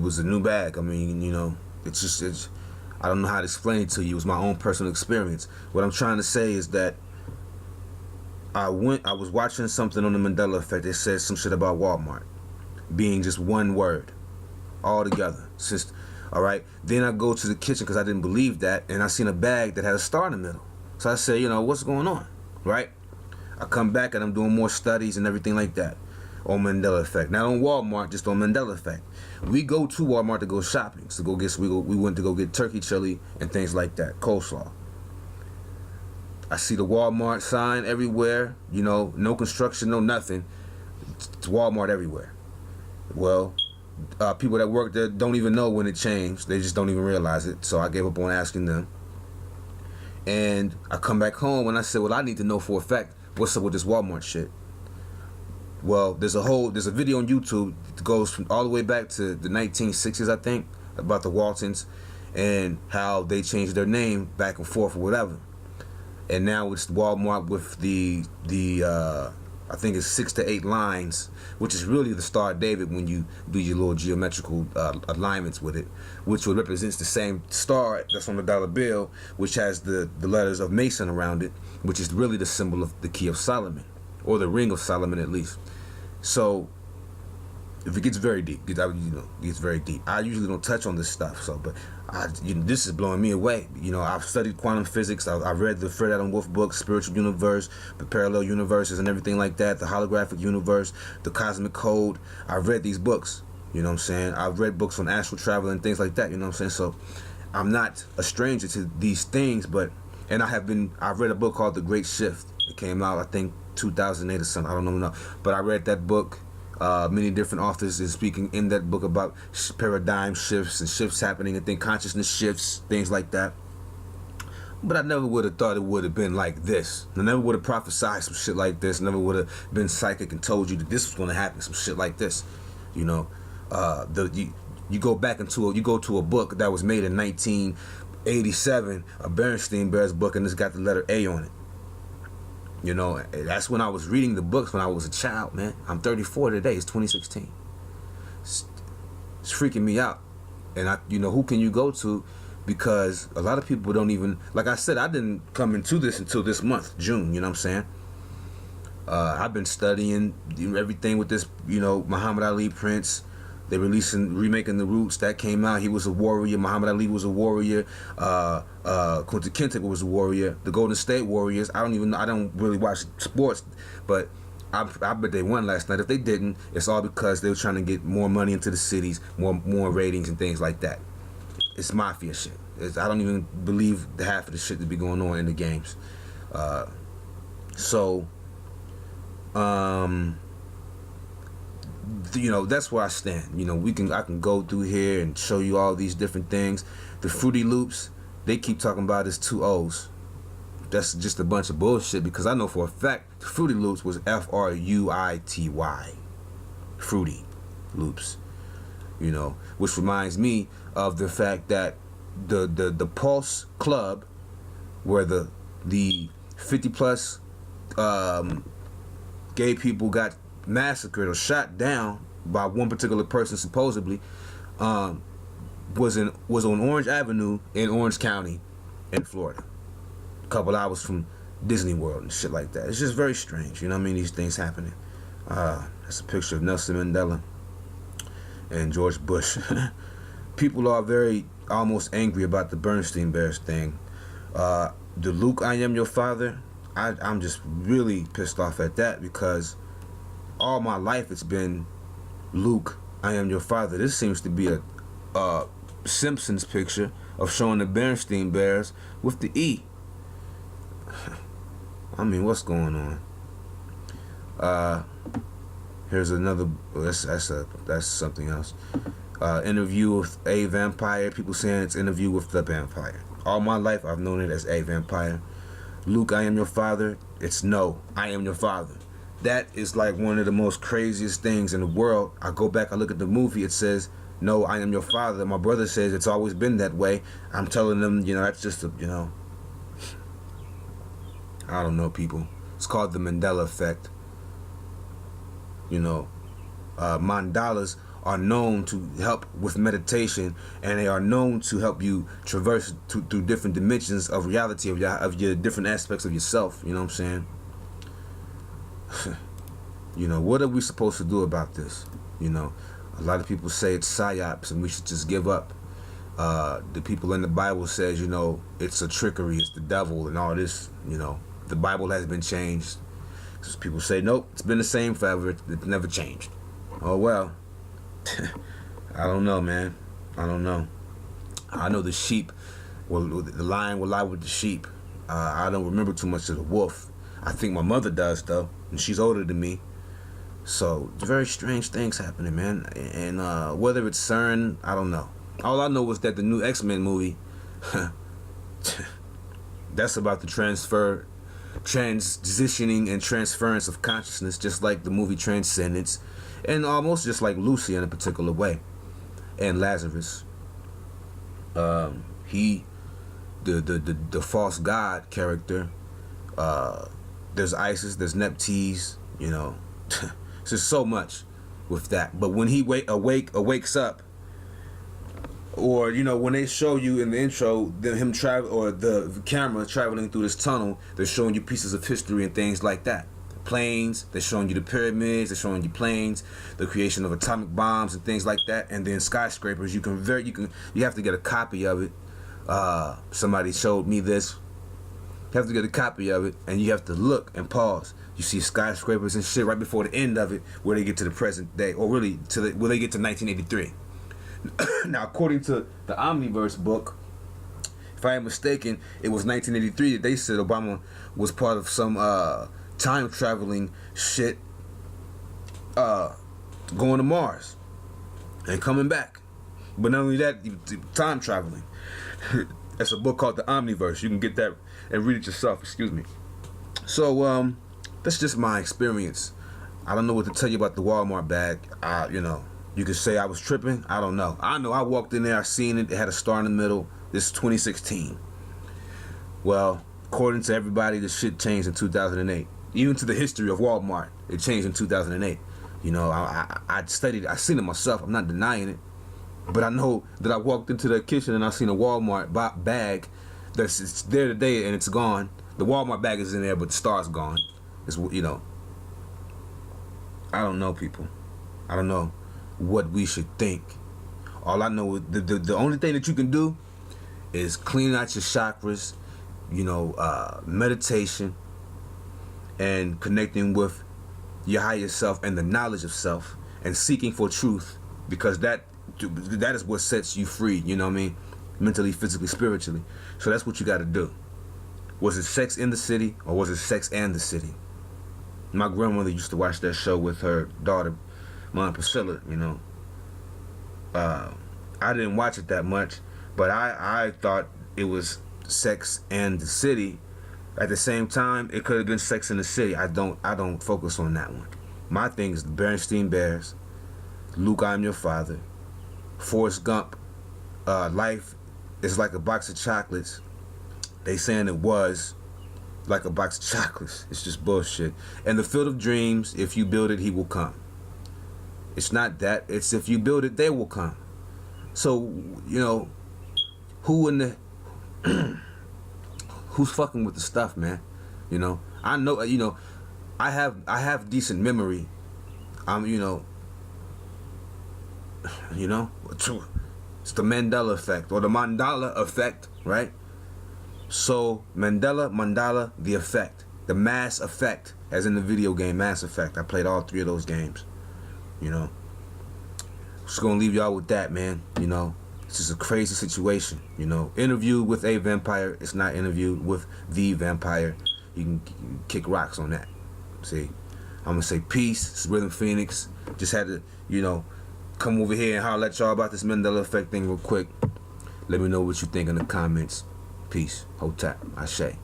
was a new bag. I mean, you know, it's I don't know how to explain it to you. It was my own personal experience. What I'm trying to say is that I was watching something on the Mandela Effect. It said some shit about Walmart being just one word all together. All right. Then I go to the kitchen because I didn't believe that, and I seen a bag that had a star in the middle. So I said, you know, what's going on, right? I come back and I'm doing more studies and everything like that on Mandela Effect. Not on Walmart, just on Mandela Effect. We go to Walmart to go shopping. So we went to go get turkey chili and things like that, coleslaw. I see the Walmart sign everywhere, you know, no construction, no nothing. It's Walmart everywhere. Well, people that work there don't even know when it changed. They just don't even realize it. So I gave up on asking them. And I come back home and I said, well, I need to know for a fact what's up with this Walmart shit. Well, there's a video on YouTube that goes from all the way back to the 1960s, I think, about the Waltons and how they changed their name back and forth or whatever. And now it's Walmart with the I think it's 6 to 8 lines, which is really the Star of David when you do your little geometrical alignments with it, which would represents the same star that's on the dollar bill, which has the letters of Mason around it, which is really the symbol of the Key of Solomon, or the Ring of Solomon at least. So if it gets very deep, it gets very deep. I usually don't touch on this stuff, so but this is blowing me away. You know, I've studied quantum physics. I've read the Fred Adam Wolf book, Spiritual Universe, the Parallel Universes, and everything like that. The Holographic Universe, the Cosmic Code. I've read these books. You know what I'm saying? I've read books on astral travel and things like that. You know what I'm saying? So I'm not a stranger to these things, and I've read a book called The Great Shift. It came out, I think, 2008 or something. I don't know, but I read that book. Many different authors is speaking in that book about paradigm shifts and shifts happening, and then consciousness shifts, things like that. But I never would have thought it would have been like this. I never would have prophesied some shit like this. Never would have been psychic and told you that this was going to happen, some shit like this. You know, you go to a book that was made in 1987, a Bernstein Bears book, and it's got the letter A on it. You know, that's when I was reading the books when I was a child, man. I'm 34 today. It's 2016. It's freaking me out. And who can you go to? Because a lot of people don't even, like I said, I didn't come into this until this month, June. You know what I'm saying? I've been studying everything with this, Muhammad Ali Prince. They remaking the Roots. That came out. He was a warrior. Muhammad Ali was a warrior. Kunta Kinte was a warrior. The Golden State Warriors. I don't really watch sports, but I bet they won last night. If they didn't, it's all because they were trying to get more money into the cities, more ratings and things like that. It's mafia shit. I don't even believe the half of the shit that be going on in the games. That's where I stand. I can go through here and show you all these different things. The Fruity Loops, they keep talking about it's 2 O's. That's just a bunch of bullshit, because I know for a fact the Fruity Loops was Fruity. Fruity Loops. Which reminds me of the fact that the Pulse Club, where the 50 plus gay people got massacred or shot down by one particular person supposedly, was on Orange Avenue in Orange County in Florida, a couple hours from Disney World and shit like that. It's just very strange, these things happening. That's a picture of Nelson Mandela and George Bush. People are very almost angry about the Bernstein Bears thing. The Luke, I am your father, I'm just really pissed off at that, because all my life it's been Luke, I am your father. This seems to be a Simpsons picture of showing the Bernstein Bears with the E. I mean, what's going on? Here's another. That's something else. Interview with a vampire. People saying it's interview with the vampire. All my life I've known it as a vampire. Luke, I am your father. It's no, I am your father. That is like one of the most craziest things in the world. I go back, I look at the movie, it says, no, I am your father. My brother says it's always been that way. I'm telling them, that's just I don't know, people. It's called the Mandela Effect. Mandalas are known to help with meditation, and they are known to help you traverse through different dimensions of reality of your different aspects of yourself. You know what I'm saying? You know, what are we supposed to do about this? You know, a lot of people say it's psyops and we should just give up. The people in the Bible says, you know, it's a trickery, it's the devil and all this. You know, the Bible has been changed. So people say, nope, it's been the same forever. It's never changed. Oh, well. I don't know, man. I don't know. I know the lion will lie with the sheep. I don't remember too much of the wolf. I think my mother does, though, and she's older than me. So, very strange things happening, man. And whether it's CERN, I don't know. All I know was that the new X-Men movie, that's about the transitioning and transference of consciousness, just like the movie Transcendence, and almost just like Lucy in a particular way, and Lazarus. The false god character. There's Isis, there's Neptese, you know. It's just so much with that. But when he wakes up, or you know, when they show you in the intro him travel, or the camera traveling through this tunnel, they're showing you pieces of history and things like that. Planes, they're showing you the pyramids, they're showing you planes, the creation of atomic bombs and things like that, and then skyscrapers. You have to get a copy of it. Somebody showed me this. You have to get a copy of it, and you have to look and pause. You see skyscrapers and shit right before the end of it, where they get to the present day, or really where they get to 1983. Now, according to the Omniverse book, if I am mistaken, it was 1983 that they said Obama was part of some time traveling shit, going to Mars and coming back. But not only that, time traveling. That's a book called the Omniverse. You can get that and read it yourself. Excuse me. So that's just my experience. I don't know what to tell you about the Walmart bag. You know, you could say I was tripping. I don't know. I know I walked in there, I seen it. It had a star in the middle. This is 2016. Well, according to everybody, this shit changed in 2008. Even to the history of Walmart, it changed in 2008. You know, I studied it. I seen it myself. I'm not denying it. But I know that I walked into the kitchen and I seen a Walmart bag it's there today and it's gone. The Walmart bag is in there, but the star's gone. It's, you know, I don't know, people. I don't know what we should think. All I know is the only thing that you can do is clean out your chakras, you know, meditation, and connecting with your higher self and the knowledge of self, and seeking for truth, because that is what sets you free, you know what I mean? Mentally, physically, spiritually. So that's what you got to do. Was it Sex in the City, or was it Sex and the City? My grandmother used to watch that show with her daughter, my Aunt Priscilla, you know. I didn't watch it that much, but I thought it was Sex and the City. At the same time, it could have been Sex in the City. I don't focus on that one. My thing is the Berenstain Bears, Luke, I'm Your Father, Forrest Gump, Life is Like a Box of Chocolates. They saying it was like a box of chocolates. It's just bullshit. And the Field of Dreams, if you build it, he will come. It's not that. It's if you build it, they will come. So, you know, who in the who's fucking with the stuff, man? You know, I know, you know, I have decent memory. You know, it's the Mandela effect, or the Mandala effect, right? So Mandala, the effect, the Mass Effect, as in the video game Mass Effect. I played all 3 of those games. You know, just gonna leave y'all with that, man. You know, it's just a crazy situation. You know, Interview with a Vampire. It's not Interviewed with the Vampire. You can kick rocks on that. See, I'm gonna say peace. It's Rhythm Phoenix. Just had to, you know, come over here and holler at y'all about this Mandela Effect thing real quick. Let me know what you think in the comments. Peace. Hold tight. Ashe.